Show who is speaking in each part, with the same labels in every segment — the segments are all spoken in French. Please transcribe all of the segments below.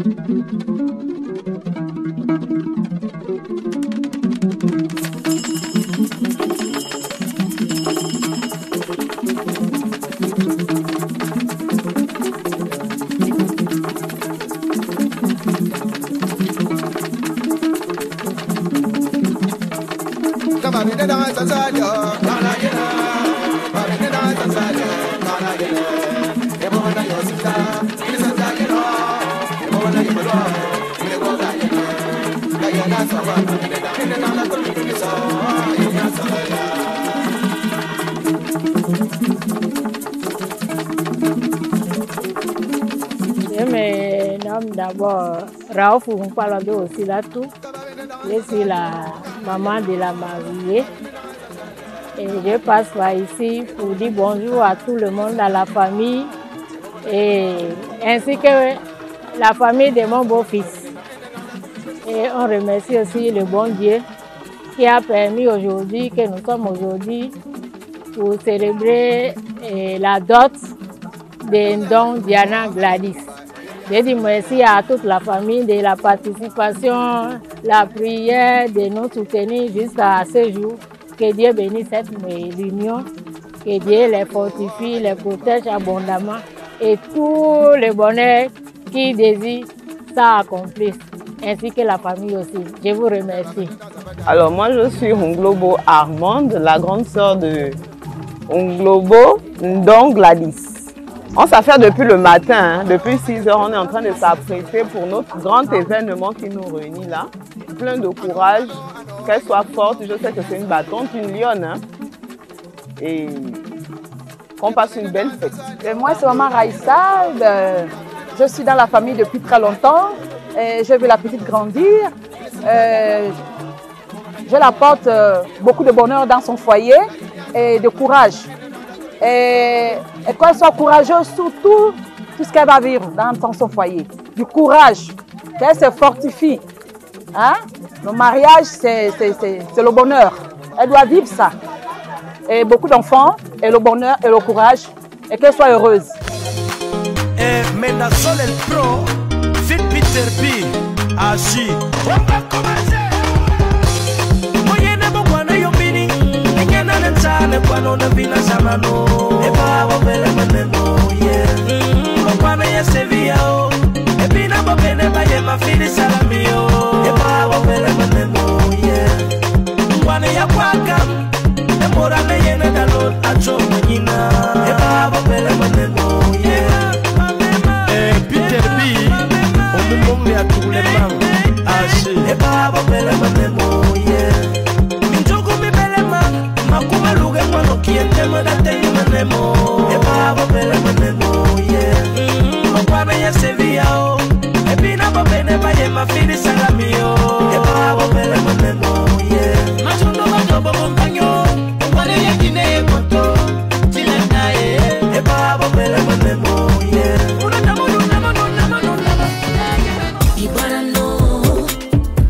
Speaker 1: Je me nomme d'abord Raouf Mpalado Osilatou. Je suis la maman de la mariée. Et je passe par ici pour dire bonjour à tout le monde, à la famille, et ainsi que la famille de mon beau-fils. Et on remercie aussi le bon Dieu qui a permis aujourd'hui que nous sommes aujourd'hui pour célébrer la dot de Ndong Diana Gladys. Je dis merci à toute la famille de la participation, la prière, de nous soutenir jusqu'à ce jour. Que Dieu bénisse cette réunion, que Dieu les fortifie, les protège abondamment et tout le bonheur qu'ils désirent, ça accomplisse, ainsi que la famille aussi. Je vous remercie.
Speaker 2: Alors moi je suis Nglobo Armande, la grande sœur de Nglobo Ndong Gladys. On s'affaire depuis le matin, hein. Depuis 6 heures, on est en train de s'apprêter pour notre grand événement qui nous réunit là. Plein de courage, qu'elle soit forte, je sais que c'est une battante, une lionne. Hein. Et qu'on passe une belle fête.
Speaker 3: Et moi c'est Maman Raïssa, je suis dans la famille depuis très longtemps. Et je veux la petite grandir. Je l'apporte beaucoup de bonheur dans son foyer et de courage. Et qu'elle soit courageuse sur tout ce qu'elle va vivre dans son foyer. Du courage, qu'elle se fortifie. Hein? Le mariage, c'est le bonheur. Elle doit vivre ça. Et beaucoup d'enfants, et le bonheur, et le courage, et qu'elle soit heureuse.
Speaker 4: Et maintenant, Solel Pro, Fit Peter P, Agi. On va commencer. Kwano na vina samano e baba bele maneno yeah kwano ya sevilla o e bina bobene ba ye mafiri salamio e baba bele maneno yeah kwano ya kwakam e mora na yena dalo acho nyina e baba bele maneno yeah Peter B omumong ya tule mang ashi e baba bele maneno yeah Makuma luge kwano kiente mada tenye manemo e baba bele manemo yeah Makwana ya Sevilla o e bina bobene ba ye mafiri salamio e baba bele manemo yeah Machundo majobo montaño Mwane ya Guinea moto Chilena e baba bele manemo yeah Unatamo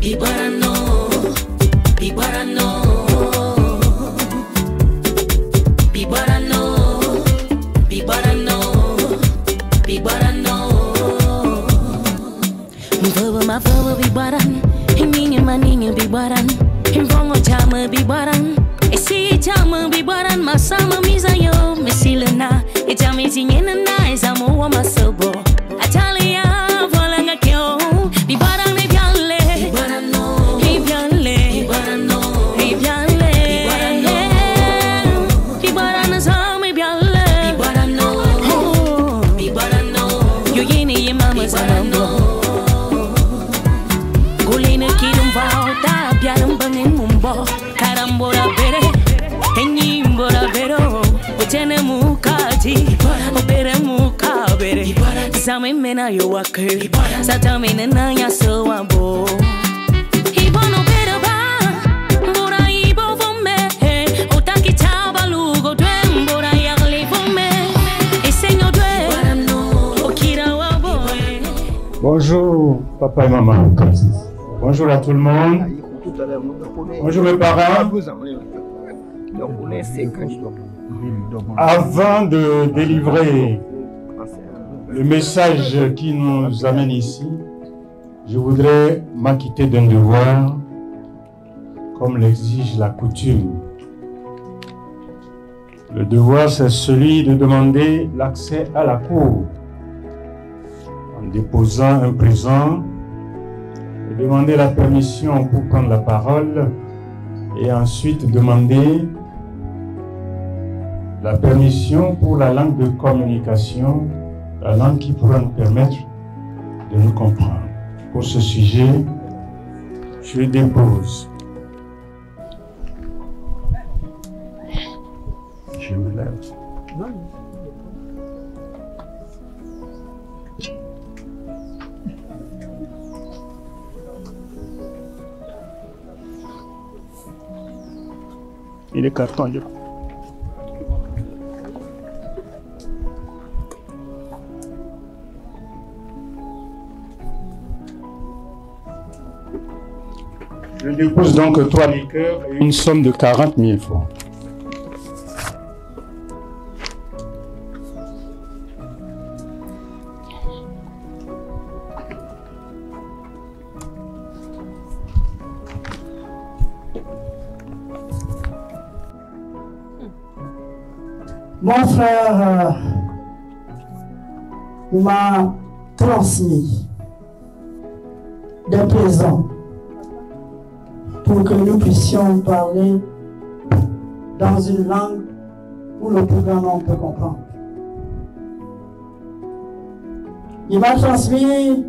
Speaker 4: Ibarano Ibarano Ibarano
Speaker 5: Mafava bibaran, minha maninha bibaran, vongo chama bibaran, esse chama bibaran, masama misayo, mesilena, e chama zinhena na examo wa masabo, atalia volanga kyo, bibaran e biale, bibarano, e biale, bibarano, e biale, bibarano, bibarano zama e biale, bibarano, bibarano, yo yini ye mama zama. Volta, piano bangin mumbo, carambora bere, enyimbora vero, ochene mukaji, opere mukabere, same mena yo wake, satame nena ya so wabo. Ibono bere ba, bora ibo vome, otaki chaba lugo dwe, bora yagle vome, esenyo dwe, okira wabo.
Speaker 6: Bonjour, papa et maman. Bonjour à tout le monde. Bonjour mes parents. Avant de délivrer le message qui nous amène ici, je voudrais m'acquitter d'un devoir, comme l'exige la coutume. Le devoir, c'est celui de demander l'accès à la cour en déposant un présent, de demander la permission pour prendre la parole et ensuite demander la permission pour la langue de communication, la langue qui pourra nous permettre de nous comprendre. Pour ce sujet, je dépose. Je me lève. Il est carton, je crois. Je dépose donc 3 liqueurs et une somme de 40 000 francs.
Speaker 7: Mon frère m'a transmis des présents pour que nous puissions parler dans une langue où le plus grand nombre peut comprendre. Il m'a transmis,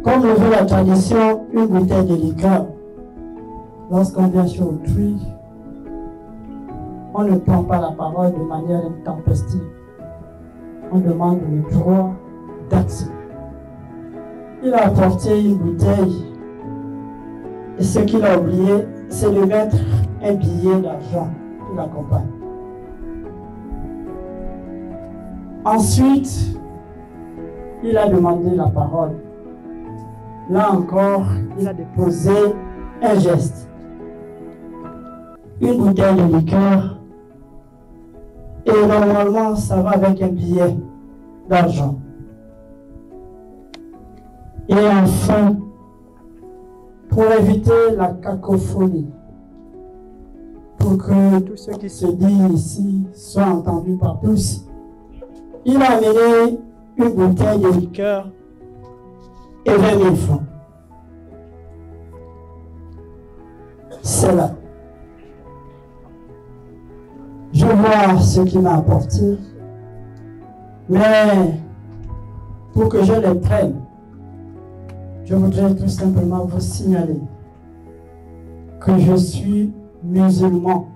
Speaker 7: comme le veut la tradition, une bouteille de liqueur. Lorsqu'on vient chez autrui, on ne prend pas la parole de manière intempestive. On demande le droit d'accès. Il a apporté une bouteille. Et ce qu'il a oublié, c'est de mettre un billet d'argent qui l'accompagne. Ensuite, il a demandé la parole. Là encore, il a déposé un geste. Une bouteille de liqueur. Et normalement, ça va avec un billet d'argent. Et enfin, pour éviter la cacophonie, pour que tout ce qui se dit ici soit entendu par tous, il a amené une bouteille de liqueur et 20 000 francs. C'est là. Je vois ce qu'il m'a apporté, mais pour que je les prenne, je voudrais tout simplement vous signaler que je suis musulman,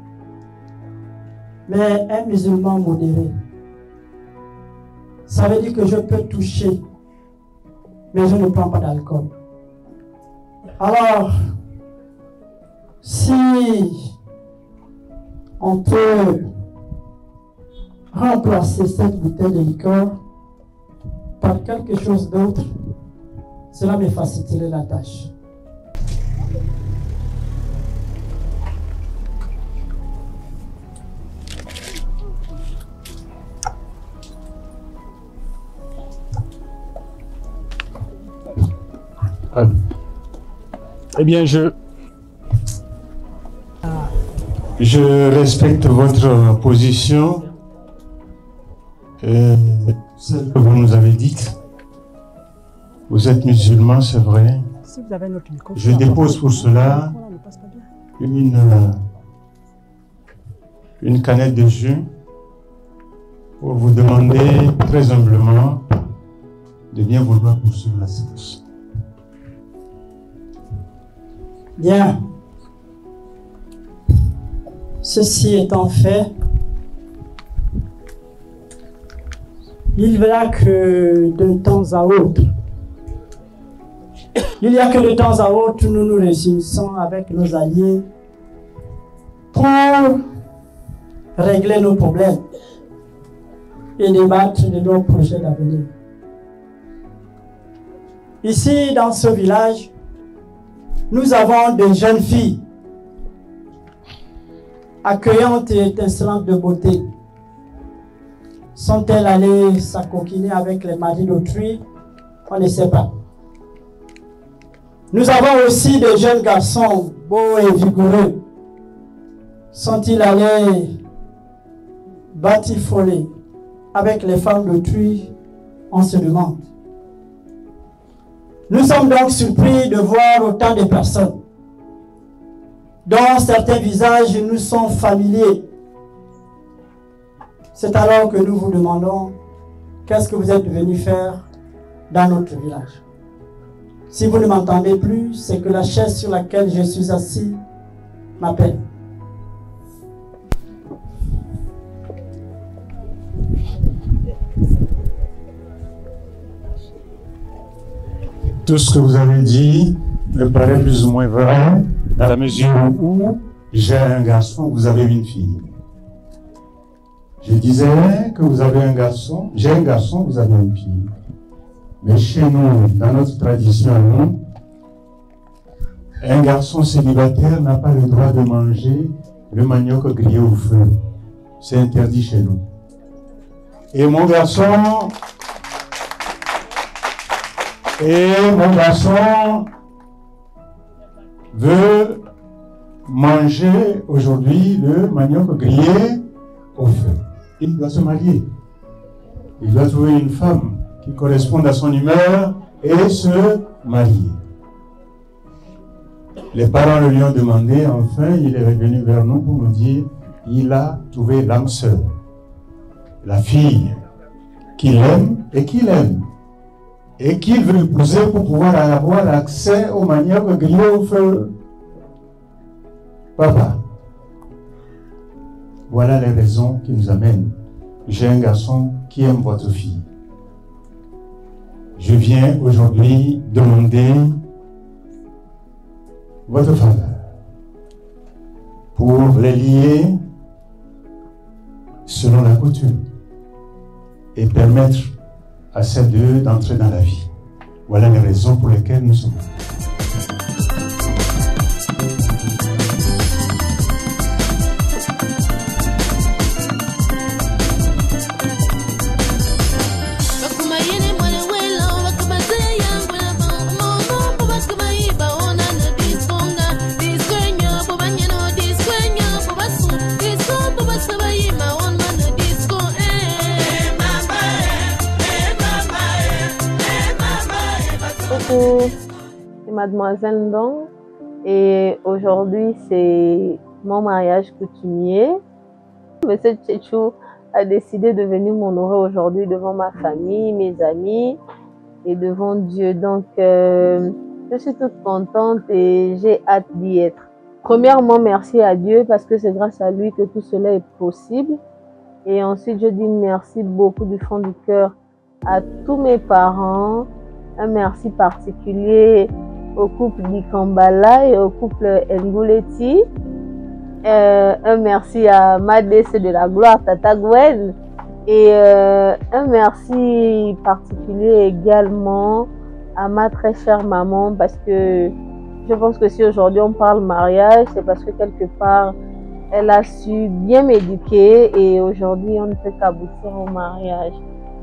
Speaker 7: mais un musulman modéré. Ça veut dire que je peux toucher, mais je ne prends pas d'alcool. Alors, si on peut remplacer cette bouteille de liqueur par quelque chose d'autre, cela me faciliterait la tâche.
Speaker 6: Eh bien, je respecte votre position, celle que vous nous avez dite. Vous êtes musulman, c'est vrai.
Speaker 7: Si vous avez notre micro,
Speaker 6: je dépose pour cela une canette de jus pour vous demander très humblement de bien vouloir poursuivre la séance.
Speaker 7: Bien. Ceci étant fait, il verra que de temps à autre, nous nous réunissons avec nos alliés pour régler nos problèmes et débattre de nos projets d'avenir. Ici, dans ce village, nous avons des jeunes filles accueillantes et étincelantes de beauté. Sont-elles allées s'acoquiner avec les maris d'autrui? On ne sait pas. Nous avons aussi des jeunes garçons beaux et vigoureux. Sont-ils allés batifoler avec les femmes d'autrui? On se demande. Nous sommes donc surpris de voir autant de personnes dont certains visages nous sont familiers. C'est alors que nous vous demandons, qu'est-ce que vous êtes venus faire dans notre village? Si vous ne m'entendez plus, c'est que la chaise sur laquelle je suis assis m'appelle.
Speaker 6: Tout ce que vous avez dit me paraît plus ou moins vrai, dans la mesure où j'ai un garçon, vous avez une fille. Je disais que vous avez un garçon, j'ai un garçon, vous avez une fille. Mais chez nous, dans notre tradition, nous, un garçon célibataire n'a pas le droit de manger le manioc grillé au feu. C'est interdit chez nous. Et mon garçon veut manger aujourd'hui le manioc grillé au feu. Il doit se marier. Il doit trouver une femme qui corresponde à son humeur et se marier. Les parents le lui ont demandé, enfin il est revenu vers nous pour nous dire il a trouvé l'âme sœur, la fille qu'il aime et qu'il aime, et qu'il veut épouser pour pouvoir avoir accès au manioc grillé au feu. Papa, voilà les raisons qui nous amènent. J'ai un garçon qui aime votre fille. Je viens aujourd'hui demander votre faveur pour les lier selon la coutume et permettre à ces deux d'entrer dans la vie. Voilà les raisons pour lesquelles nous sommes là.
Speaker 2: C'est Mademoiselle Ndong et aujourd'hui c'est mon mariage coutumier. Monsieur Tchétchou a décidé de venir m'honorer aujourd'hui devant ma famille, mes amis et devant Dieu. Donc je suis toute contente et j'ai hâte d'y être. Premièrement, merci à Dieu parce que c'est grâce à lui que tout cela est possible. Et ensuite, je dis merci beaucoup du fond du cœur à tous mes parents. Un merci particulier au couple Dikambala et au couple Ngouleti. Un merci à Madès de la gloire, Tata Gwen. Et un merci particulier également à ma très chère maman parce que je pense que si aujourd'hui on parle mariage, c'est parce que quelque part, elle a su bien m'éduquer et aujourd'hui on ne peut qu'aboutir au mariage.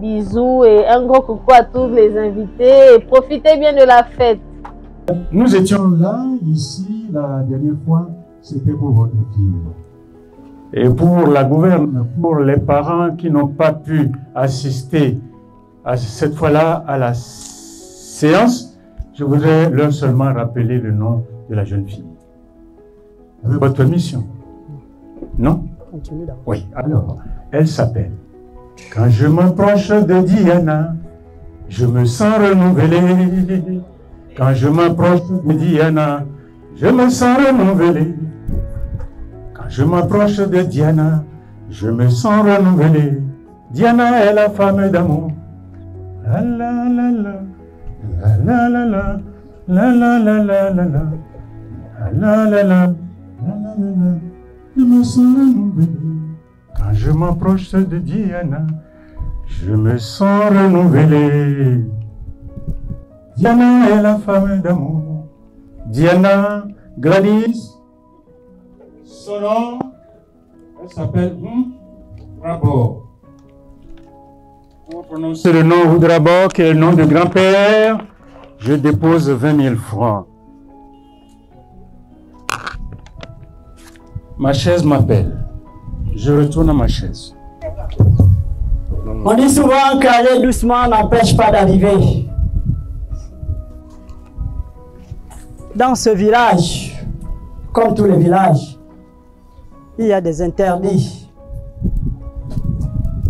Speaker 2: Bisous et un gros coucou à tous les invités et profitez bien de la fête.
Speaker 6: Nous étions là, ici, la dernière fois, c'était pour votre fille. Et pour la gouverne, pour les parents qui n'ont pas pu assister à cette fois-là à la séance, je voudrais leur seulement rappeler le nom de la jeune fille. Avec votre permission. Non? Oui, alors, elle s'appelle. Quand je m'approche de Diana, je me sens renouvelé. Quand je m'approche de Diana, je me sens renouvelé. Quand je m'approche de Diana, je me sens renouvelé. Diana est la femme d'amour. La la la la, la la la la, la la la la la, la la la la, la la la, je me sens renouvelé. Quand je m'approche de Diana, je me sens renouvelé. Diana est la femme d'amour. Diana Gladys, son nom, elle s'appelle Oudrabo. Pour prononcer le nom Oudrabo, qui est le nom de grand-père, je dépose 20 000 francs. Ma chaise m'appelle. Je retourne à ma chaise.
Speaker 7: On dit souvent qu'aller doucement n'empêche pas d'arriver. Dans ce village, comme tous les villages, il y a des interdits.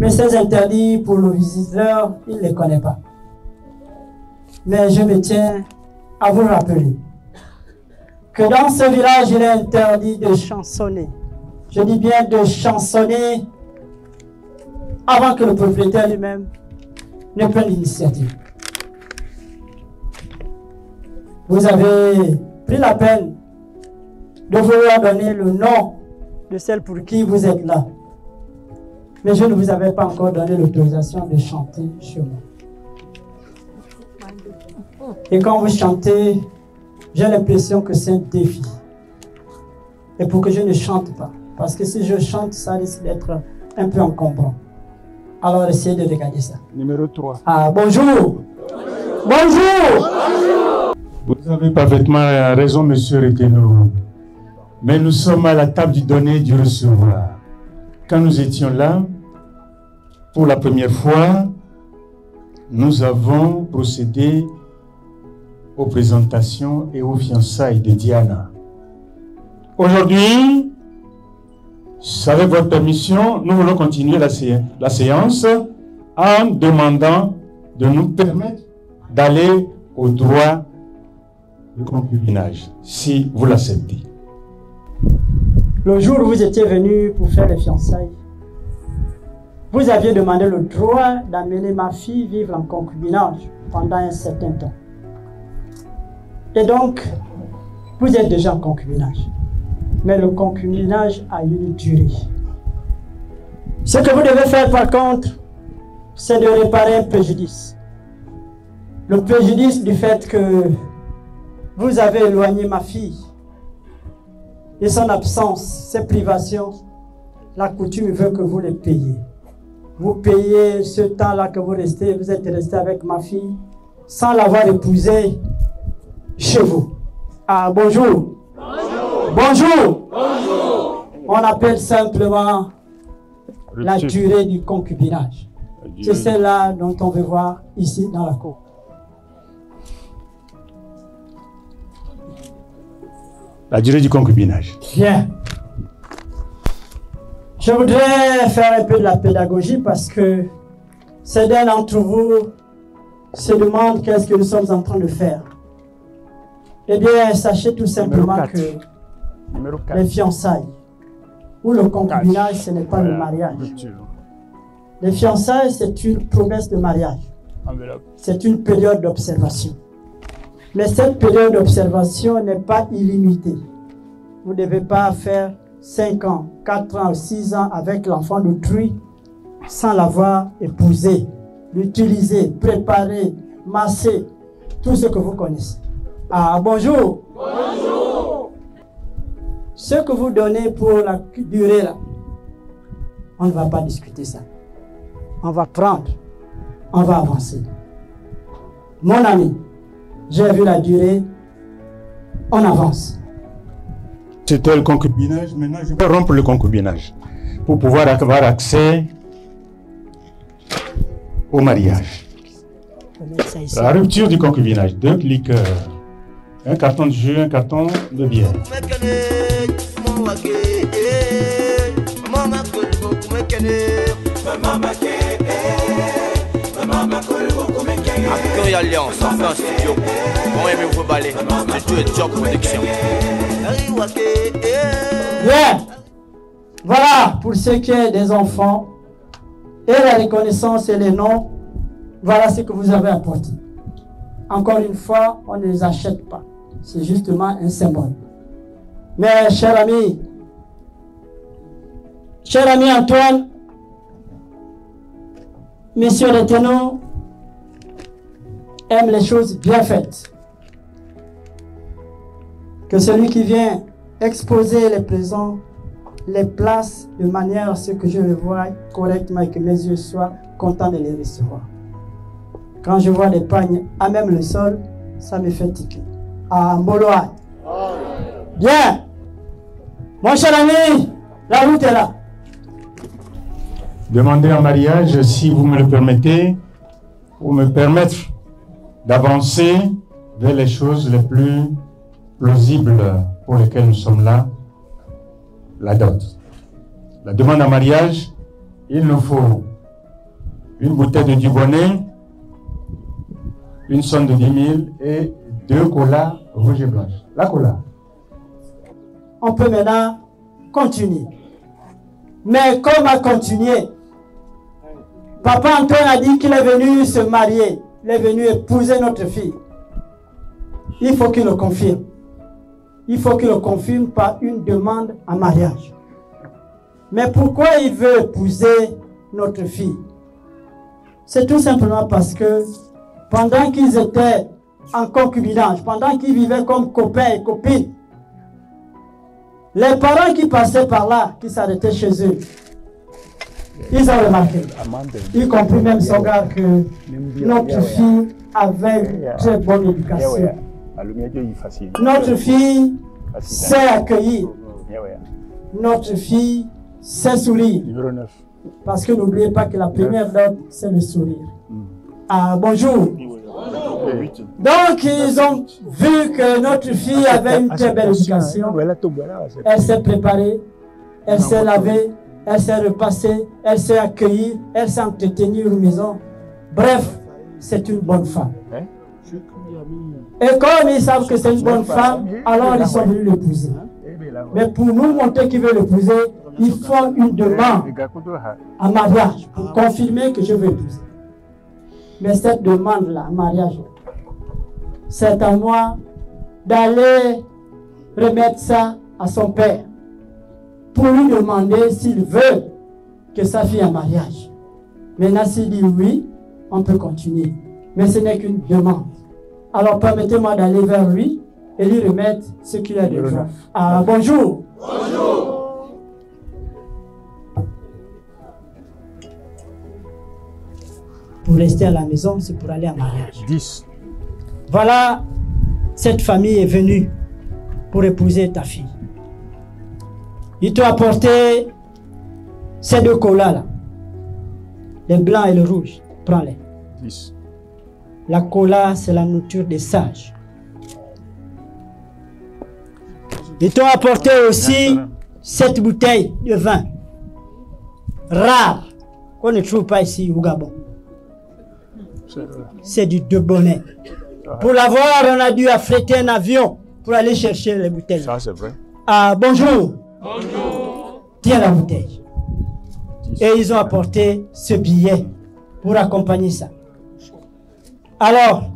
Speaker 7: Mais ces interdits, pour le visiteur, il ne les connaît pas. Mais je me tiens à vous rappeler que dans ce village, il est interdit de chansonner. Je dis bien de chansonner avant que le propriétaire lui-même ne prenne l'initiative. Vous avez pris la peine de vouloir donner le nom de celle pour qui vous êtes là. Mais je ne vous avais pas encore donné l'autorisation de chanter chez moi. Et quand vous chantez, j'ai l'impression que c'est un défi. Et pour que je ne chante pas. Parce que si je chante, ça risque d'être un peu encombrant. Alors essayez de regarder ça.
Speaker 6: Numéro 3.
Speaker 7: Ah, bonjour. Bonjour.
Speaker 6: Vous avez parfaitement raison, monsieur Retenou. Mais nous sommes à la table du donner et du recevoir. Quand nous étions là, pour la première fois, nous avons procédé aux présentations et aux fiançailles de Diana. Aujourd'hui, avec votre permission, nous voulons continuer la séance en demandant de nous permettre d'aller au droit du concubinage, si vous l'acceptez.
Speaker 7: Le jour où vous étiez venu pour faire les fiançailles, vous aviez demandé le droit d'amener ma fille vivre en concubinage pendant un certain temps. Et donc, vous êtes déjà en concubinage. Mais le concubinage a une durée. Ce que vous devez faire par contre, c'est de réparer un préjudice. Le préjudice du fait que vous avez éloigné ma fille. Et son absence, ses privations, la coutume veut que vous les payiez. Vous payez ce temps-là que vous êtes resté avec ma fille sans l'avoir épousée chez vous. Ah, bonjour. Bonjour. Bonjour. Bonjour. On appelle simplement la durée du concubinage. C'est celle-là dont on veut voir ici dans la cour.
Speaker 6: La durée du concubinage.
Speaker 7: Bien. Je voudrais faire un peu de la pédagogie parce que certains d'entre vous se demandent qu'est-ce que nous sommes en train de faire. Eh bien, sachez tout simplement que les fiançailles ou le concubinage, ce n'est pas le mariage. Les fiançailles, c'est une promesse de mariage. C'est une période d'observation. Mais cette période d'observation n'est pas illimitée. Vous ne devez pas faire 5 ans, 4 ans, 6 ans avec l'enfant d'autrui sans l'avoir épousé, l'utiliser, préparer, masser, tout ce que vous connaissez. Ah, bonjour. Bonjour. Ce que vous donnez pour la durée là, on ne va pas discuter ça. On va prendre, on va avancer. Mon ami, j'ai vu la durée, on avance.
Speaker 6: C'était le concubinage, maintenant je vais rompre le concubinage pour pouvoir avoir accès au mariage. La rupture du concubinage, 2 liqueurs, un carton de jus, un carton de bière.
Speaker 8: Accueil Alliance, enfin studio. Bon, aimez-vous balai. Studio et job production.
Speaker 7: Bien. Voilà pour ce qui est des enfants et la reconnaissance et les noms. Voilà ce que vous avez apporté. Encore une fois, on ne les achète pas. C'est justement un symbole. Mais cher ami Antoine, Monsieur Retenou aime les choses bien faites. Que celui qui vient exposer les présents les place de manière à ce que je les vois correctement et que mes yeux soient contents de les recevoir. Quand je vois des pagnes à même le sol, ça me fait tiquer. Ah, Mboloa. Bien. Mon cher ami, la route est là.
Speaker 6: Demander en mariage, si vous me le permettez, pour me permettre d'avancer vers les choses les plus plausibles pour lesquelles nous sommes là, la dot. La demande en mariage, il nous faut une bouteille de Dubonnet, une somme de 10 000 et 2 colas rouges et blanches. La cola.
Speaker 7: On peut maintenant continuer. Mais comme à continuer, Papa Antoine a dit qu'il est venu se marier, il est venu épouser notre fille. Il faut qu'il le confirme. Il faut qu'il le confirme par une demande en mariage. Mais pourquoi il veut épouser notre fille? C'est tout simplement parce que pendant qu'ils étaient en concubinage, pendant qu'ils vivaient comme copains et copines, les parents qui passaient par là, qui s'arrêtaient chez eux, ils ont remarqué, y compris même son gars, que notre fille avait une très bonne éducation. Notre fille sait accueillir. Notre fille sait sourire. Parce que n'oubliez pas que la première dot, c'est le sourire. Ah, bonjour. Donc, ils ont vu que notre fille avait une très belle éducation. Elle s'est préparée, elle s'est lavée, elle s'est repassée, elle s'est accueillie, elle s'est entretenue aux maisons. Bref, c'est une bonne femme. Et comme ils savent que c'est une bonne femme, alors ils sont venus l'épouser. Mais pour nous montrer qu'ils veulent l'épouser, ils font une demande en mariage pour confirmer que je veux épouser. Mais cette demande-là, en mariage, c'est à moi d'aller remettre ça à son père pour lui demander s'il veut que sa fille en mariage. Maintenant, s'il dit oui, on peut continuer. Mais ce n'est qu'une demande. Alors permettez-moi d'aller vers lui et lui remettre ce qu'il a besoin. Ah, bonjour. Bonjour. Pour rester à la maison, c'est pour aller en mariage.
Speaker 9: 10.
Speaker 7: Voilà, cette famille est venue pour épouser ta fille. Il t'a apporté ces 2 colas-là. Le blanc et le rouge. Prends-les.
Speaker 9: 10.
Speaker 7: La cola, c'est la nourriture des sages. Ils t'ont apporté aussi cette bouteille de vin. Rare. Qu'on ne trouve pas ici au Gabon. C'est du Dubonnet. Pour l'avoir, on a dû affréter un avion pour aller chercher les bouteilles.
Speaker 9: Ça, c'est vrai.
Speaker 7: Ah, bonjour. Bonjour. Tiens la bouteille. Et ils ont apporté ce billet pour accompagner ça. Alors,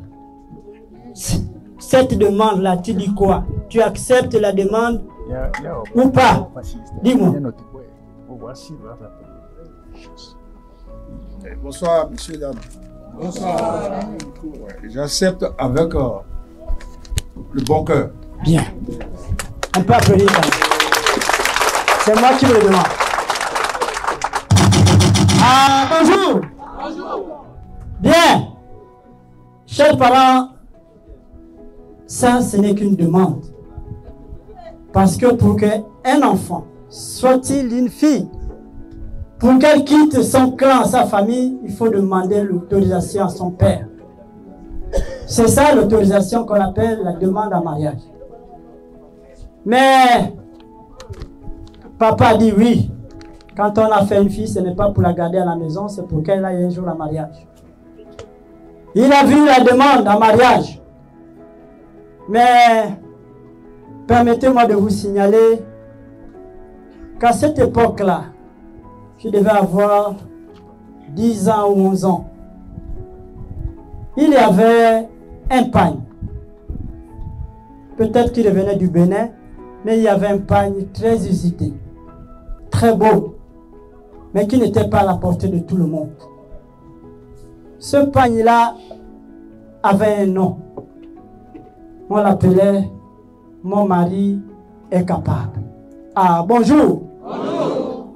Speaker 7: cette demande-là, tu dis quoi? Tu acceptes la demande ou pas? Dis-moi.
Speaker 10: Bonsoir, monsieur, dame. Bonsoir. J'accepte avec le bon cœur.
Speaker 7: Bien. On peut applaudir. C'est moi qui me le demande. Ah, bonjour. Bonjour. Bien. Chers parents, ça, ce n'est qu'une demande. Parce que pour qu'un enfant, soit-il une fille, pour qu'elle quitte son clan, sa famille, il faut demander l'autorisation à son père. C'est ça l'autorisation qu'on appelle la demande en mariage. Mais papa dit oui. Quand on a fait une fille, ce n'est pas pour la garder à la maison, c'est pour qu'elle aille un jour en mariage. Il a vu la demande en mariage. Mais permettez-moi de vous signaler qu'à cette époque-là, je devais avoir 10 ans ou 11 ans. Il y avait un pagne. Peut-être qu'il venait du Bénin, mais il y avait un pagne très usité, très beau, mais qui n'était pas à la portée de tout le monde. Ce pagne-là avait un nom. On l'appelait « Mon mari est capable ». Ah, bonjour. Bonjour.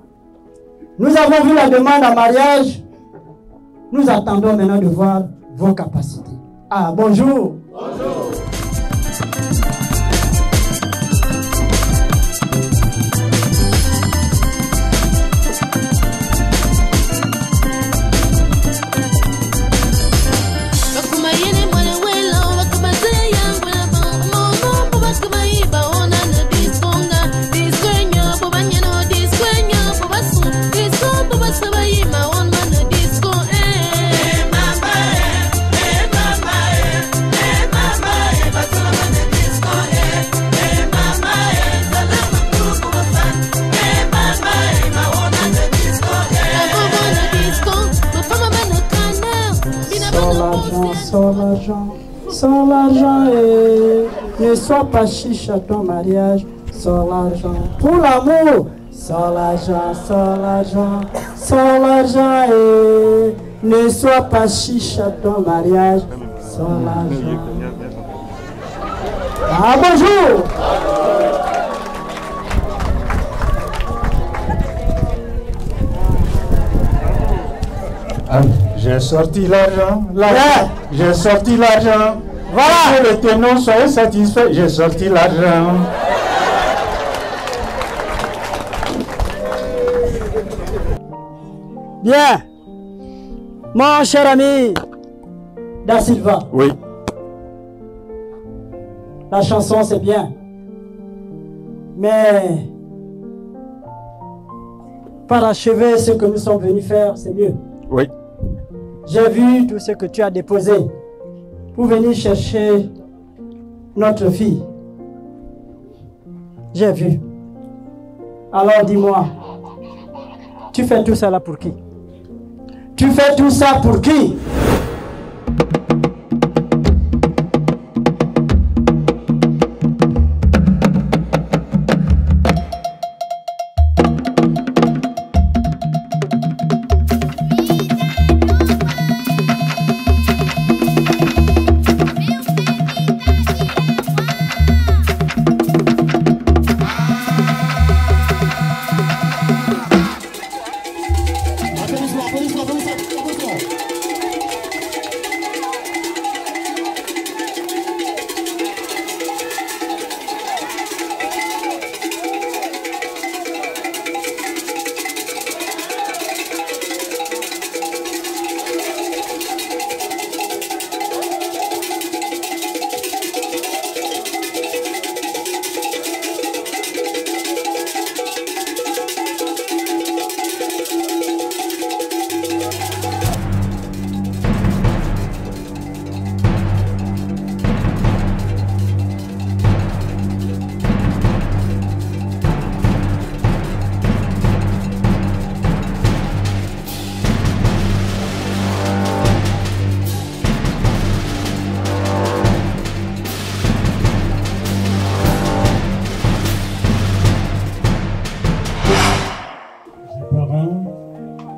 Speaker 7: Nous avons vu la demande en mariage. Nous attendons maintenant de voir vos capacités. Ah, bonjour. Bonjour. Sans l'argent et ne sois pas chiche à ton mariage. Sans l'argent pour l'amour. Sans l'argent, sans l'argent, sans l'argent et ne sois pas chiche à ton mariage. Sans l'argent. Ah bonjour.
Speaker 6: Ah, j'ai sorti l'argent, j'ai sorti l'argent. Voilà, le ténor, soyez satisfait, j'ai sorti l'argent.
Speaker 7: Bien, mon cher ami Da Silva.
Speaker 6: Oui.
Speaker 7: La chanson c'est bien, mais parachever ce que nous sommes venus faire, c'est mieux.
Speaker 6: Oui.
Speaker 7: J'ai vu tout ce que tu as déposé pour venir chercher notre fille. J'ai vu. Alors dis-moi, tu fais tout ça là pour qui? Tu fais tout ça pour qui?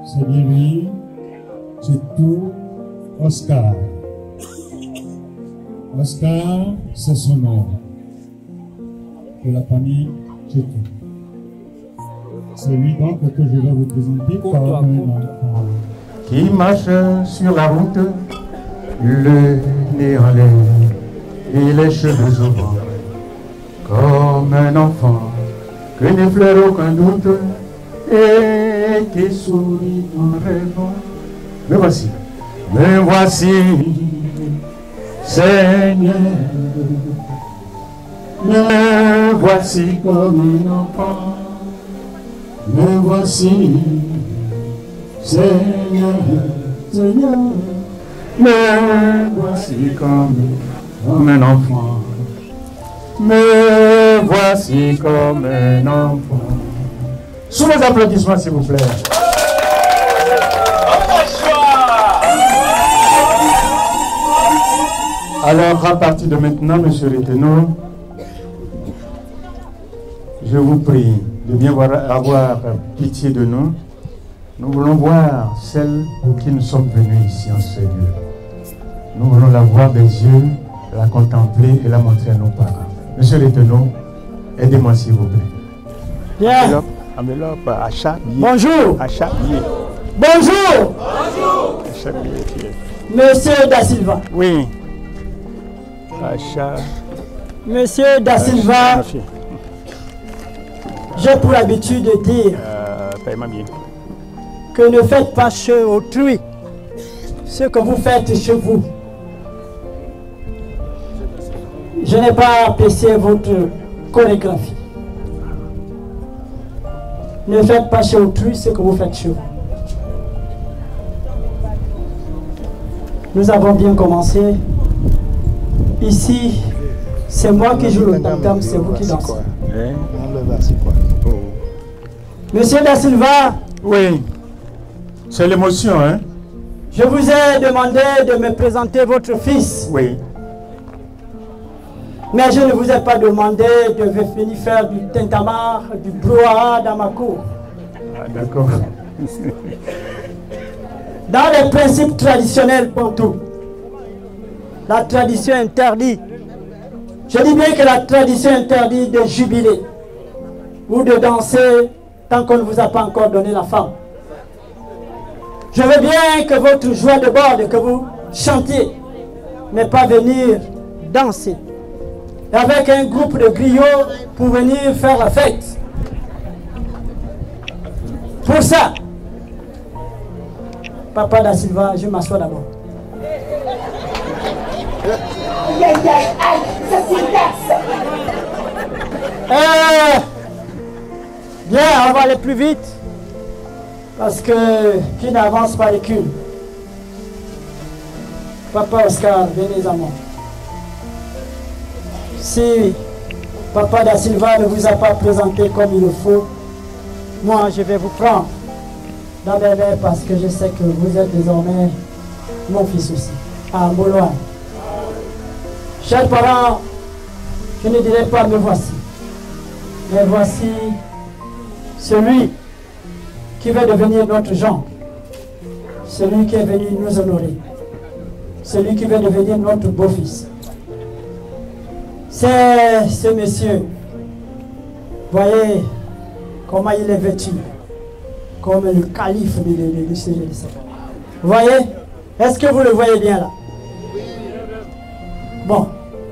Speaker 6: C'est Lily, c'est tout, Oscar. Oscar, c'est son nom. De la famille, c'est tout. C'est lui donc que je vais vous présenter comme un enfant qui marche sur la route, le nez en l'air et les cheveux au vent, comme un enfant que n'effleure aucun doute et qui sourit en rêvant. Me voici, Seigneur, me voici comme un enfant, me voici, Seigneur, Seigneur, me voici comme un enfant, me voici comme un enfant. Sous les applaudissements, s'il vous plaît. Alors, à partir de maintenant, monsieur le ténor, je vous prie de bien avoir pitié de nous. Nous voulons voir celle pour qui nous sommes venus ici en ce lieu. Nous voulons la voir des yeux, la contempler et la montrer à nos parents. Monsieur le ténor, aidez-moi s'il vous plaît.
Speaker 7: Bien.
Speaker 6: Enveloppe à chaque billet.
Speaker 7: Bonjour.
Speaker 6: À chaque billet.
Speaker 7: Bonjour.
Speaker 6: Bonjour. À chaque billet.
Speaker 7: Monsieur Da Silva.
Speaker 6: Oui. À chaque...
Speaker 7: Monsieur Da Silva, j'ai pour l'habitude de dire que ne faites pas chez autrui ce que vous faites chez vous. Je n'ai pas apprécié votre chorégraphie. Ne faites pas chez autrui ce que vous faites chez vous. Nous avons bien commencé. Ici, c'est moi qui joue le tam-tam, c'est vous qui dansez. Monsieur Da Silva.
Speaker 6: Oui. C'est l'émotion, hein?
Speaker 7: Je vous ai demandé de me présenter votre fils.
Speaker 6: Oui.
Speaker 7: Mais je ne vous ai pas demandé de venir faire du tintamarre, du brouhaha dans ma cour.
Speaker 6: Ah, d'accord.
Speaker 7: Dans les principes traditionnels bantous, la tradition interdit. Je dis bien que la tradition interdit de jubiler ou de danser tant qu'on ne vous a pas encore donné la femme. Je veux bien que votre joie de bord, que vous chantiez, mais pas venir danser. Avec un groupe de griots pour venir faire la fête. Pour ça, Papa Da Silva, je m'assois d'abord. Bien, on va aller plus vite. Parce que qui n'avance pas recule. Papa Oscar, venez à moi. Si Papa Da Silva ne vous a pas présenté comme il le faut, moi je vais vous prendre dans mes mains parce que je sais que vous êtes désormais mon fils aussi, à Mboloane. Chers parents, je ne dirais pas me voici, mais voici celui qui va devenir notre genre, celui qui est venu nous honorer, celui qui va devenir notre beau-fils. C'est ce monsieur. Voyez comment il est vêtu, comme le calife de ce. Voyez? Est-ce que vous le voyez bien là? Bon,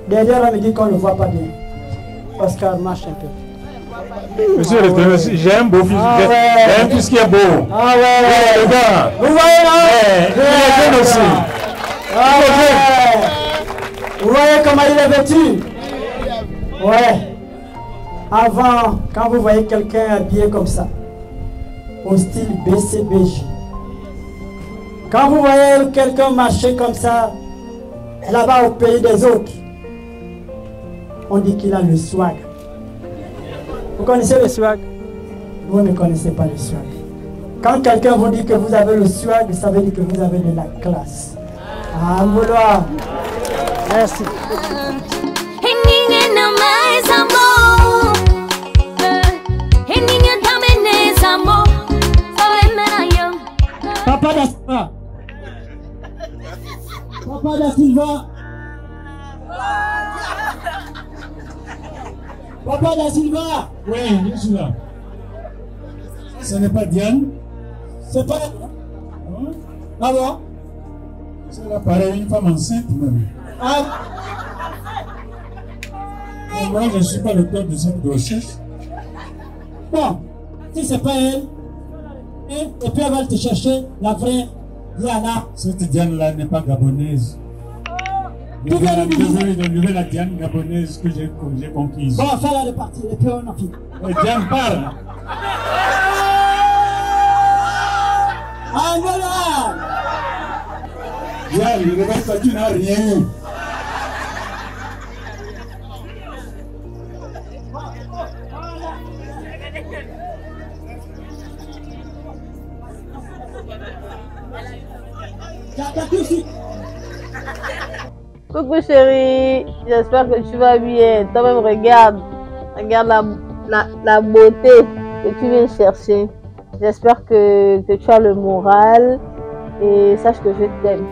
Speaker 7: derrière on me dit qu'on ne le voit pas bien. Oscar marche un peu.
Speaker 6: Monsieur le Président, j'ai un beau fils. J'ai un fils qui est beau.
Speaker 7: Ah ouais,
Speaker 6: regarde.
Speaker 7: Vous voyez là?
Speaker 6: Il est jeune aussi.
Speaker 7: Ah ouais. Vous voyez comment il est vêtu? Ouais. Avant, quand vous voyez quelqu'un habillé comme ça, au style BCBJ, quand vous voyez quelqu'un marcher comme ça, là-bas au pays des autres, on dit qu'il a le swag. Vous connaissez le swag? Vous ne connaissez pas le swag. Quand quelqu'un vous dit que vous avez le swag, ça veut dire que vous avez de la classe. Ah, vouloir. Merci. Papa Da Silva. Papa Da Silva. Papa Da Silva.
Speaker 6: Oui, je suis là. Ce n'est pas Diane.
Speaker 7: C'est pas... Ah bon?
Speaker 6: C'est là pareil, une femme enceinte même.
Speaker 7: Ah.
Speaker 6: Et moi, je ne suis pas l'auteur de cette grossesse.
Speaker 7: Bon, si c'est pas elle, et puis elle va te chercher la vraie Diana.
Speaker 6: Cette Diane-là n'est pas gabonaise. Je vais enlever la Diane gabonaise que j'ai conquise.
Speaker 7: Bon, fais-la de partir, et puis on en finit.
Speaker 6: Diane parle.
Speaker 7: Angola!
Speaker 6: Diane, ne regarde pas, tu n'as rien eu.
Speaker 2: Coucou chérie, j'espère que tu vas bien. Toi-même regarde la beauté que tu viens chercher. J'espère que tu as le moral et sache que je t'aime.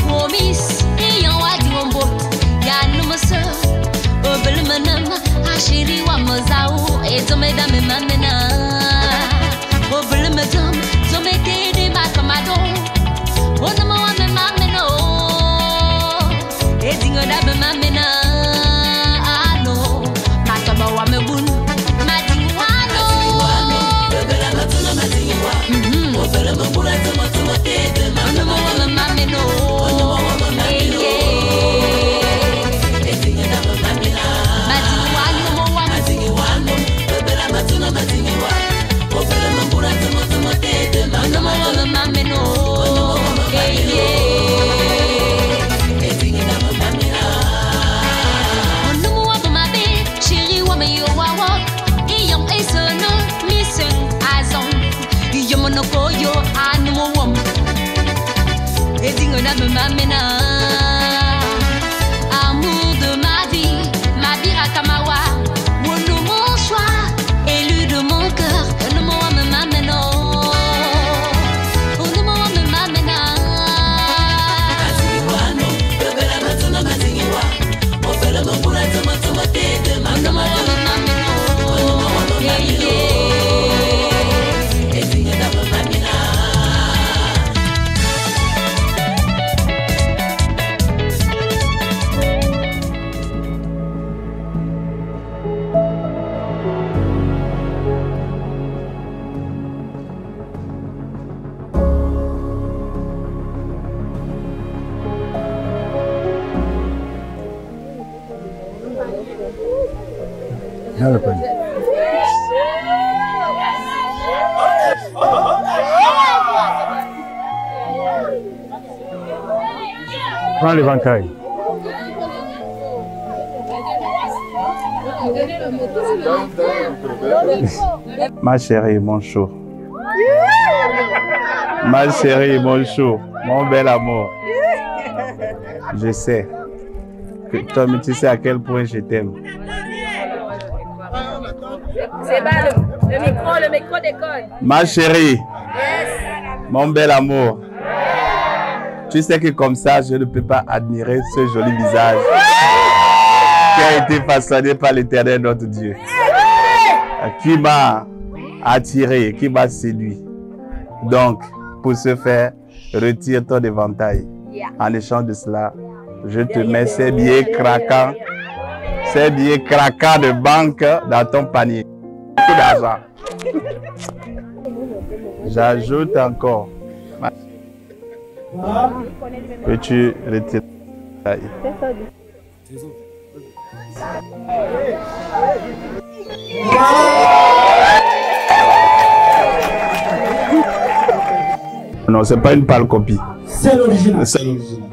Speaker 5: Promise, et en a dit mon beau, y'a nous me seul, au bel menam. Amour de ma vie, ma birakamawa, Wono mon choix, élu de mon cœur, Wono mo me mameno, Wono mo me mamena. Mazingiwano, bebela matuna mazingiwa, ofela mambura tuma tuma tete, Wono mo me mameno, Wono mo me mameno, ezinga da mamena.
Speaker 6: Prends les bancailles.
Speaker 9: Ma chérie, mon chou. Ma chérie, mon chou. Mon bel amour. Je sais que toi, mais tu sais à quel point je t'aime.
Speaker 11: C'est bas le micro déconne.
Speaker 9: Ma chérie, mon bel amour. Tu sais que comme ça, je ne peux pas admirer ce joli visage qui a été façonné par l'Éternel notre Dieu, qui m'a attiré, qui m'a séduit. Donc, pour ce faire, retire ton éventail. En échange de cela, je te mets ces billets craquants de banque dans ton panier. Beaucoup d'argent. J'ajoute encore. Peux-tu retirer? Non, c'est pas une pâle copie.
Speaker 7: C'est l'original.
Speaker 9: C'est l'original.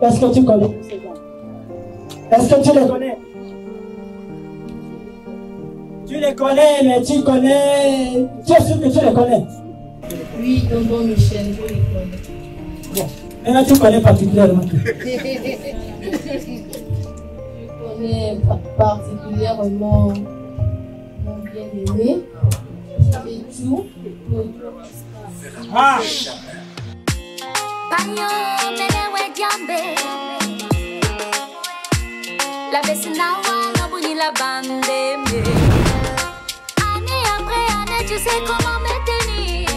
Speaker 7: Est-ce que tu connais ces gens? Est-ce que tu les connais? Tu les connais, mais tu connais... Tu es sûr que tu les connais?
Speaker 11: Oui, tonton Michel, je les connais.
Speaker 7: Bon, maintenant tu connais particulièrement.
Speaker 11: Je connais particulièrement mon bien-aimé et tout.
Speaker 7: Ah!
Speaker 5: La Bessinawa, la Bouni, la bande. Année après année, tu sais comment me tenir.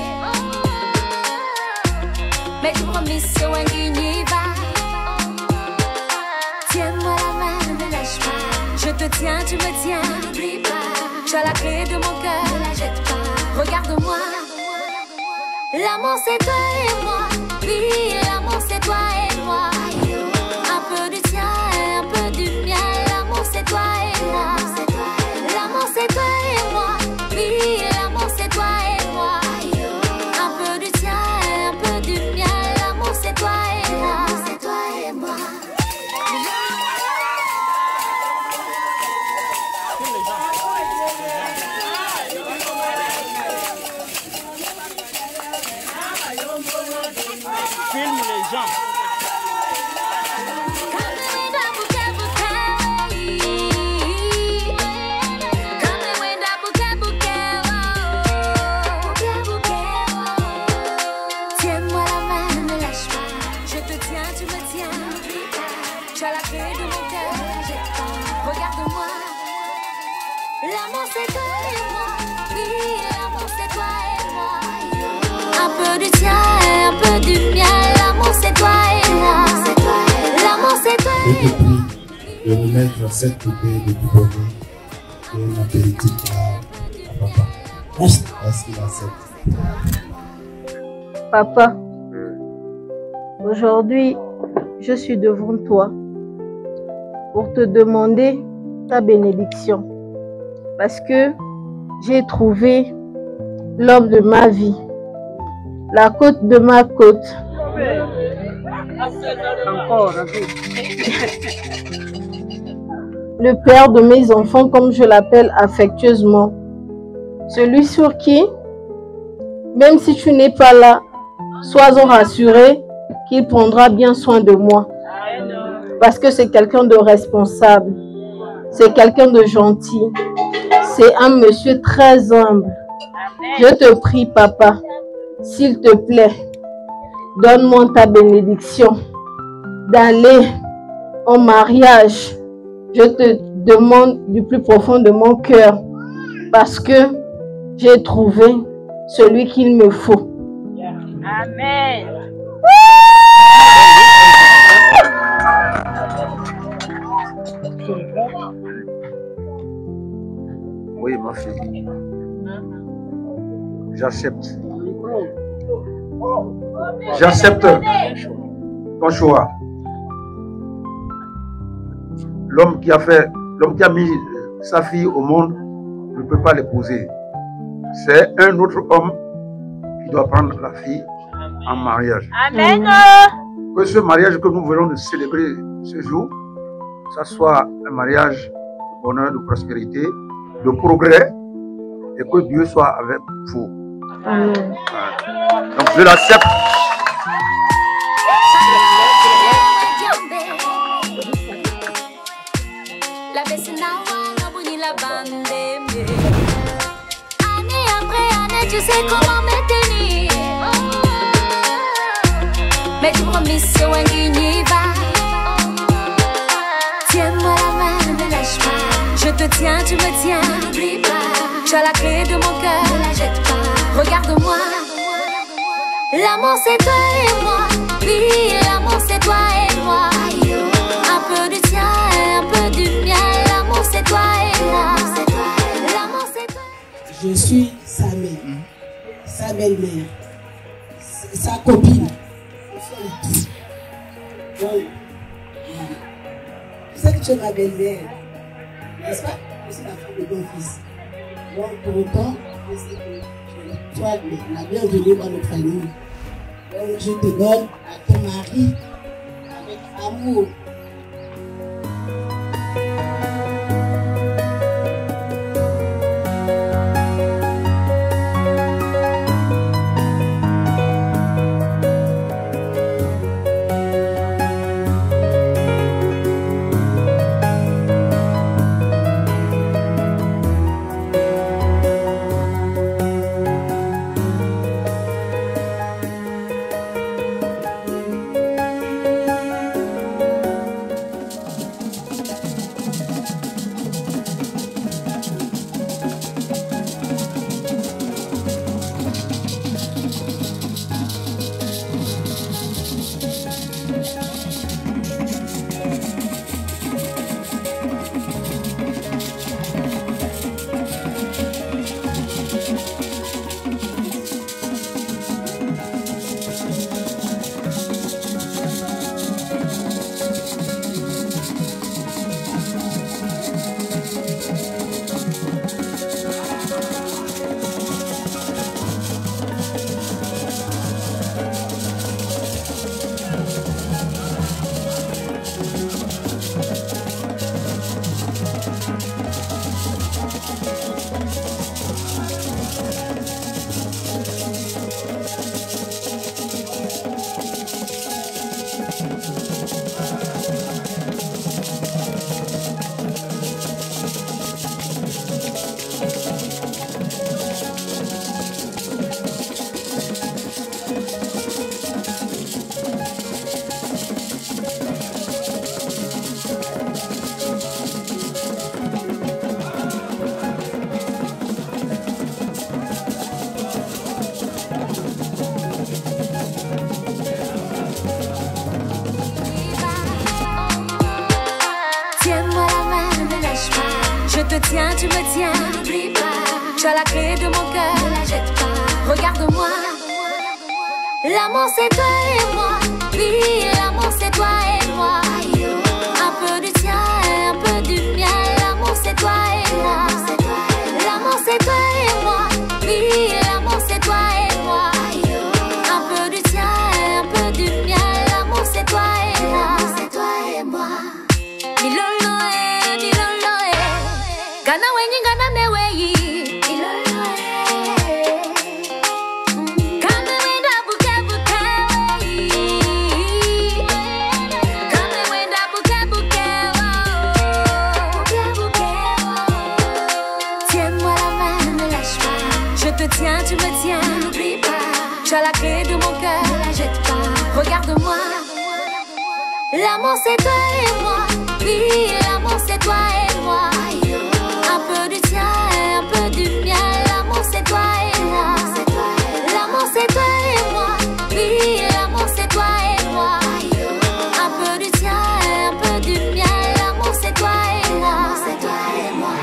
Speaker 5: Mais tu promis, c'est un guigniva. Tiens-moi la main, ne me lâche pas. Je te tiens, tu me tiens, n'oublie pas. Tu as la clé de mon cœur, ne la jette pas. Regarde-moi. L'amour, c'est toi et moi. Oui, l'amour, c'est toi et moi. Un peu du tien et un peu du mien. L'amour, c'est toi et moi. L'amour, c'est toi et moi. Oui, l'amour, c'est toi et moi. Un peu du tien et un peu du mien. L'amour, c'est toi et moi. C'est toi et moi.
Speaker 12: Filme les gens.
Speaker 5: c'est toi et moi. Oui, l'amour c'est toi et moi. Un peu du tien et un peu du mien. L'amour c'est toi et moi. L'amour c'est toi et moi.
Speaker 7: Je te prie de remettre cette poupée de bonheur et un apéritif à papa. Est-ce qu'il accepte?
Speaker 12: Papa, aujourd'hui, je suis devant toi pour te demander ta bénédiction parce que j'ai trouvé l'homme de ma vie, la côte de ma côte. Le père de mes enfants, comme je l'appelle affectueusement. Celui sur qui, même si tu n'es pas là, sois-en rassuré qu'il prendra bien soin de moi. Parce que c'est quelqu'un de responsable. C'est quelqu'un de gentil. C'est un monsieur très humble. Je te prie, papa, s'il te plaît, donne-moi ta bénédiction d'aller en mariage. Je te demande du plus profond de mon cœur parce que j'ai trouvé celui qu'il me faut.
Speaker 11: Amen.
Speaker 10: Oui, ma fille. J'accepte. J'accepte ton choix. L'homme qui a mis sa fille au monde ne peut pas l'épouser. C'est un autre homme qui doit prendre la fille en mariage.
Speaker 11: Amen.
Speaker 10: Que ce mariage que nous venons de célébrer ce jour, ça soit un mariage de bonheur, de prospérité, de progrès, et que Dieu soit avec vous.
Speaker 12: Amen.
Speaker 10: Donc je l'accepte.
Speaker 5: Année après année, tu sais comment me tenir. Mais tu promis sur un guigniva. Tiens-moi la main, ne me lâche pas. Je te tiens, tu me tiens, n'oublie pas. Tu as la clé de mon cœur, ne la jette pas. Regarde-moi. L'amour c'est toi et moi. Oui, l'amour c'est toi et moi. Un peu du tien et un peu du mien. L'amour c'est toi et moi. L'amour c'est toi.
Speaker 7: Je suis sa mère, sa belle-mère, sa copine. Donc, tu sais que tu es ma belle-mère, n'est-ce pas? Je suis la femme de ton fils. Donc, pour autant, je sais que tu es la bienvenue dans notre famille. Donc, je te donne à ton mari avec amour.
Speaker 5: tiens, tu me tiens. N'oublie pas, tu as la clé de mon cœur. Ne la jette pas, regarde-moi. L'amour c'est toi et moi. Oui, l'amour c'est toi et moi. Un peu du tien et un peu du mien. L'amour c'est toi et moi. L'amour c'est toi et moi. Oui, l'amour c'est toi et moi. Un peu du tien et un peu du mien. L'amour c'est toi et moi. C'est toi et moi. Milolo milolo Gana wenyi gana neweyi. Milolo Kame wenda buke buke weyi. Kame wenda buke buke buke. Tiens-moi la main, ne me lâche pas. Je te tiens, tu me tiens. N'oublie pas, tu as la clé de mon cœur. Ne la jette pas, regarde-moi. L'amour c'est toi et moi. Oui, l'amour c'est toi et moi. Un peu du tien et un peu du mien. L'amour c'est toi et moi. L'amour c'est toi et moi. Oui, l'amour c'est toi et moi. Un peu du tien et un peu du mien. L'amour c'est toi et moi. C'est toi et moi.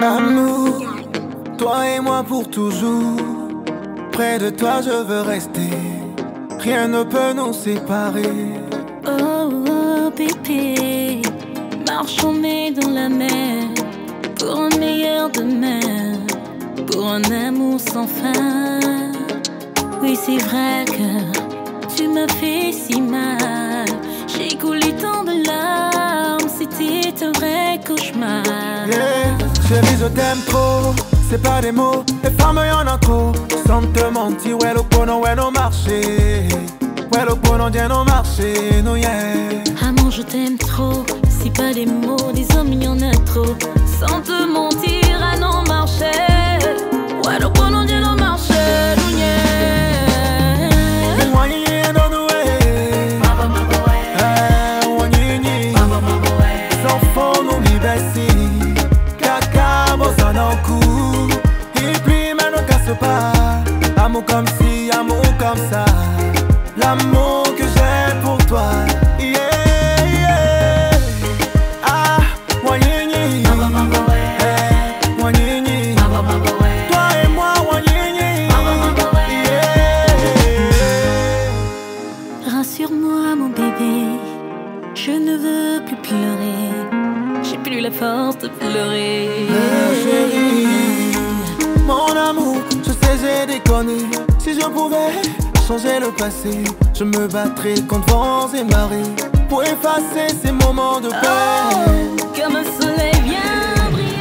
Speaker 13: Amour, toi et moi pour toujours. Près de toi je veux rester. Rien ne peut nous séparer.
Speaker 5: Oh, oh, bébé, marchons mais dans la mer. pour un meilleur demain, pour un amour sans fin. Oui, c'est vrai que tu m'as fait si mal. J'ai coulé tant de larmes, c'était un vrai cauchemar.
Speaker 13: Yeah, chérie, je t'aime trop, c'est pas des mots, les femmes y'en a trop. Sans te mentir, ouais, le pono, ouais, nos marchés. Ouais, le pono, bien nos marchés, nous, yeah.
Speaker 5: Amour, je t'aime trop, c'est pas des mots, des hommes, y'en a trop. Sans te mentir, à nos marchés. Ouais, le pono, bien nos marchés, nous, yeah.
Speaker 13: Et puis maintenant casse pas. Amour comme si, amour comme ça. L'amour que j'ai pour toi. Yeah, yeah. Ah, moi nini. Moi nini. Toi et moi, moi nini.
Speaker 5: Rassure-moi mon bébé, je ne veux plus pleurer. J'ai plus la force de pleurer.
Speaker 13: Chérie, mon amour, je sais j'ai déconné. Si je pouvais changer le passé, je me battrais contre vents et marées pour effacer ces moments de peine.
Speaker 5: Oh, comme un soleil vient briller.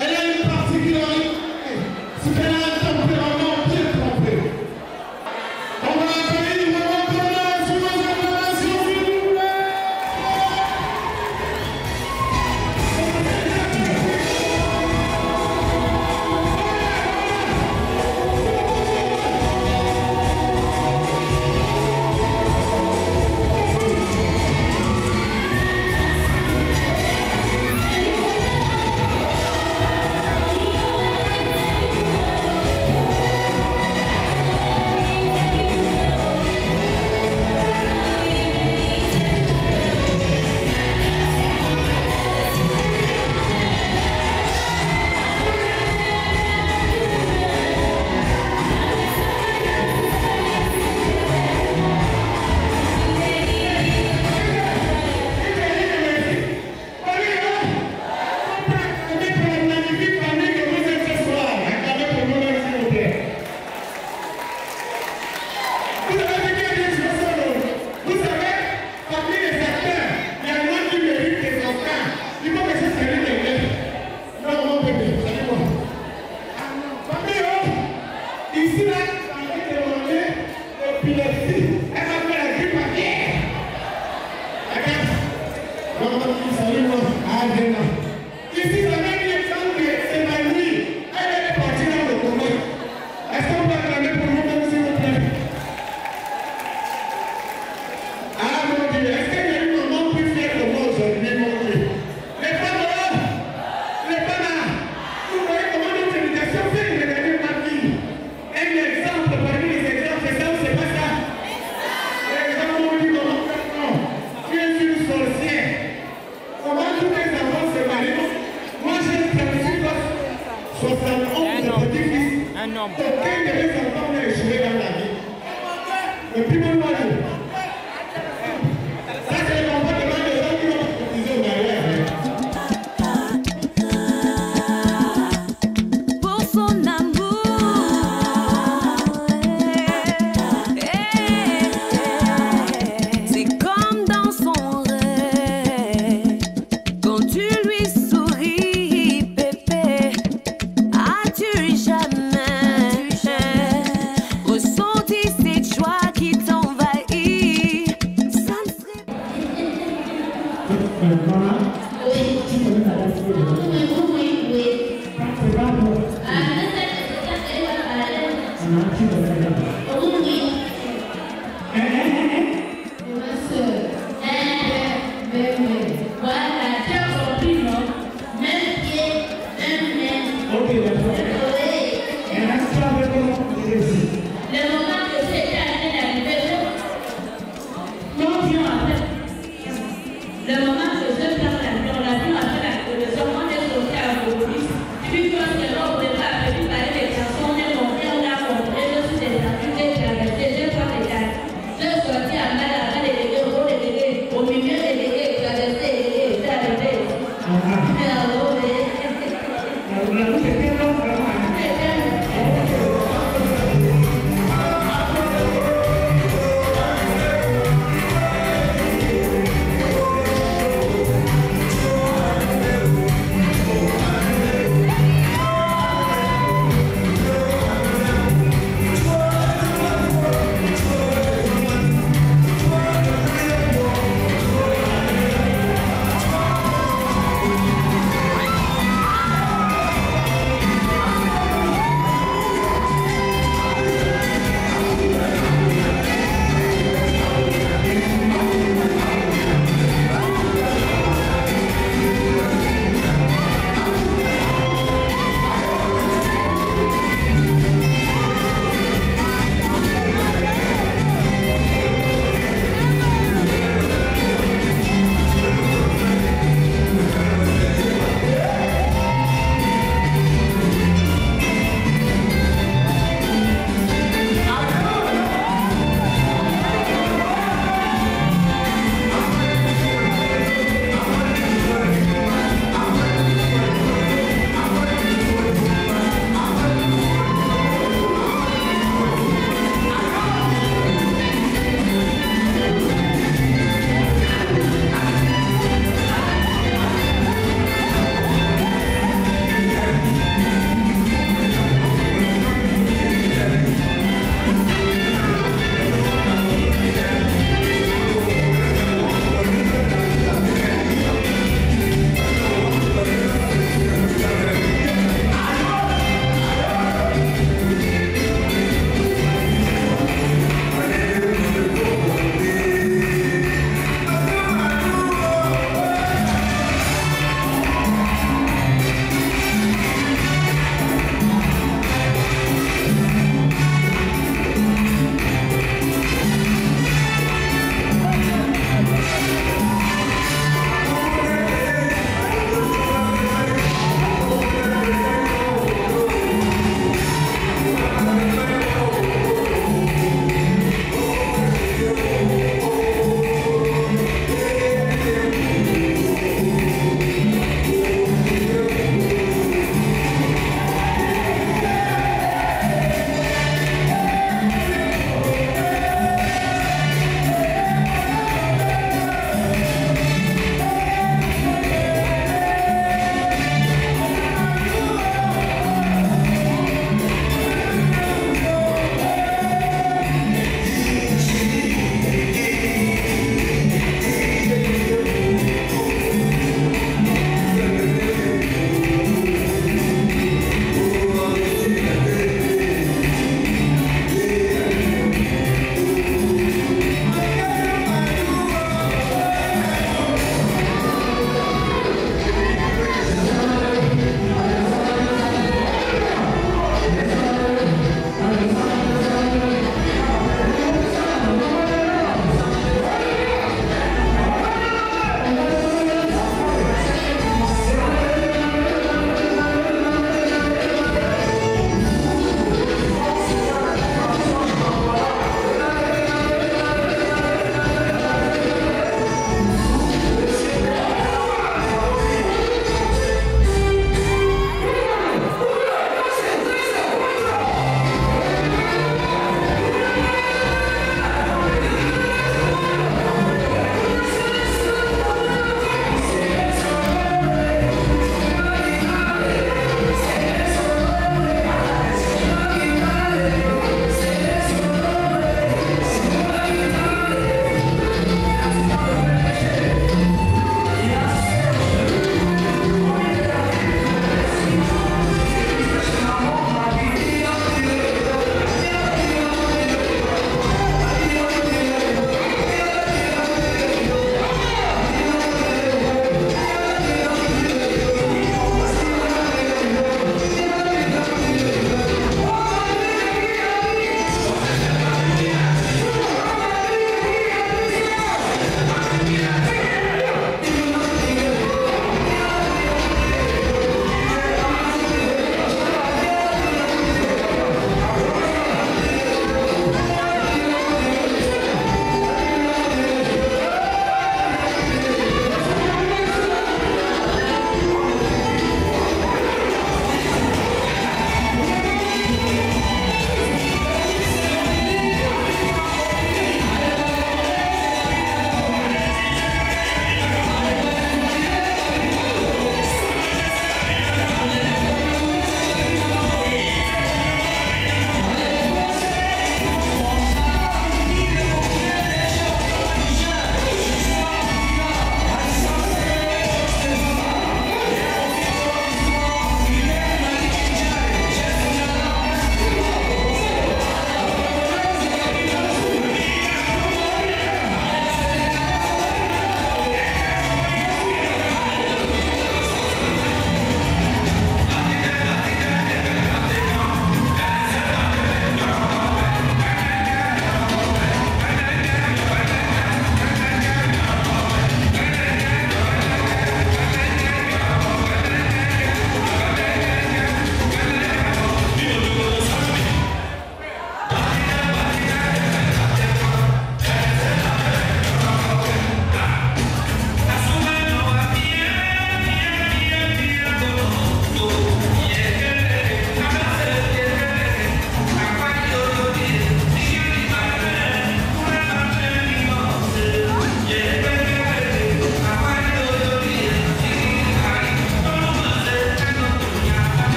Speaker 14: Elle a une particularité.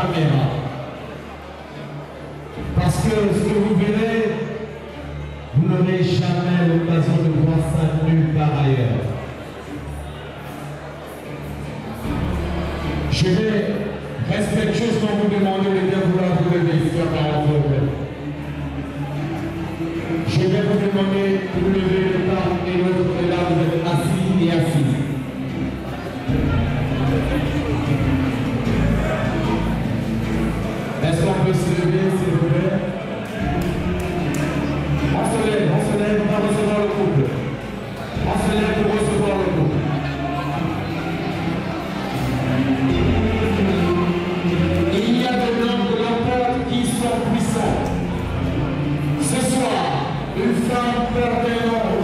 Speaker 14: caméra. Parce que ce que vous verrez, vous n'aurez jamais l'occasion de voir ça nulle part ailleurs. Je vais respectueusement vous demander de bien vouloir vous lever ici à Paris. Je vais vous demander de vous lever de part et l'autre, et là vous êtes assis et assis. Est-ce qu'on peut se lever, s'il vous plaît? On se lève, on va recevoir le couple. On se lève pour recevoir le couple. Il y a des hommes de la porte qui sont puissants. Ce soir, une femme perd des noms.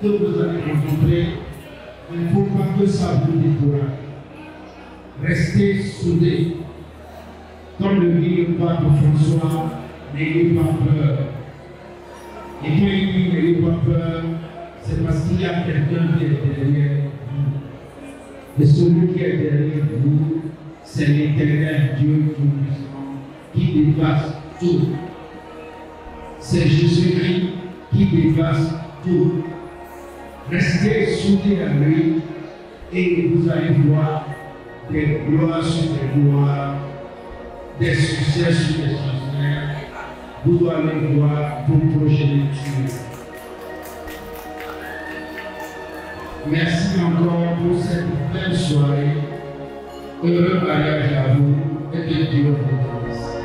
Speaker 14: que vous allez rencontrer, il ne faut pas que ça vous décourage. Restez soudés. Comme le dit le pape François, n'ayez pas peur. Et quand il dit n'ayez pas peur, c'est parce qu'il y a quelqu'un qui est derrière vous. Et celui qui est derrière vous, c'est l'Éternel Dieu Tout-Puissant qui dépasse tout. C'est Jésus-Christ qui dépasse tout. Restez soudés à lui et vous allez voir des gloires sur des gloires, des succès sur des succès. Vous allez voir vos progénitures. Merci encore pour cette belle soirée. Heureux mariage à vous et que Dieu vous bénisse.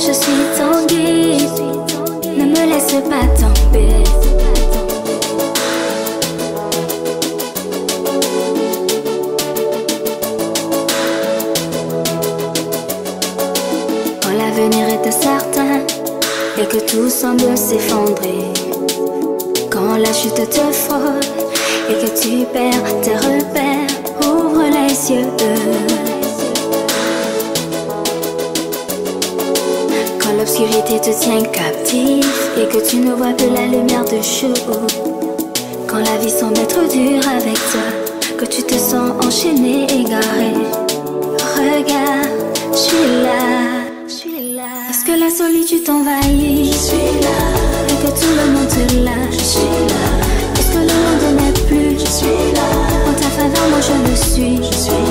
Speaker 5: Je suis ton guide, ne me laisse pas tomber. Quand l'avenir est incertain et que tout semble s'effondrer, quand la chute te frôle et que tu perds tes repères, ouvre les yeux. Quand l'obscurité te tient captif et que tu ne vois plus la lumière du jour, quand la vie semble être dure avec toi, que tu te sens enchaîné, égaré, regarde, je suis là. Est-ce que la solitude t'envahit? Je suis là. Et que tout le monde te lâche? Je suis là. Est-ce que le monde n'est plus? Je suis là. En ta faveur, moi je le suis. Je suis